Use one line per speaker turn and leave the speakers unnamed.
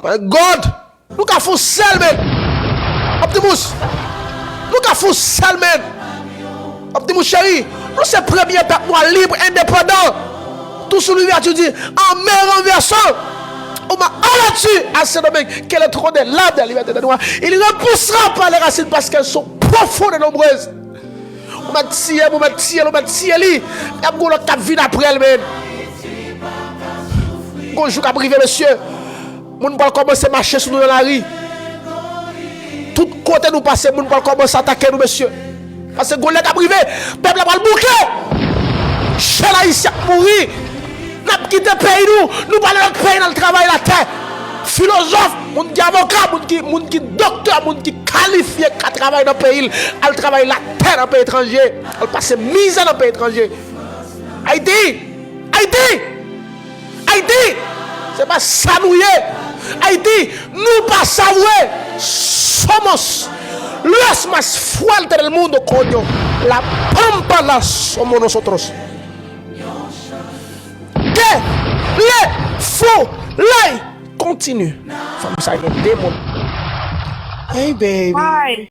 My God! Nous avons fait seul, man! Optimus! Nous avons fait seul, man! Optimus, chéri! Nous sommes les premiers peuples noirs libres, indépendants! Tout sur l'ouverture dit, en mer renversant! On m'a abattu à ce domaine, quel est le trône de l'arbre de la liberté des noirs. Il repoussera par les racines parce qu'elles sont profondes et nombreuses. On m'a tiré, on m'a tiré, on m'a tiré. Et on a cap vite après elle-même. Bonjour, cap privé, monsieur. On va commencer à marcher sur nous dans la rue. Tout côté nous passer, on va commencer à attaquer nous, monsieur. Parce que on a privé, le peuple va le bouquet. Chez l'haïtien mourir. Nous avons quitté le pays, nous parlons de pays dans le travail, la terre. Philosophe, mon qui avocat, mon qui docteur, mon qui qualifié, qui travaille dans le pays, elle travaille la terre dans le pays étranger, elle passe misère dans le pays étranger. Haïti, Haïti, Haïti, c'est pas ça nous y est. Haïti, nous pas savoir, somos los más fuertes del mundo, coño. La pampa la somos nosotros. Les faux, les continue. Femme, ça y est, démon. Hey, baby.
Why?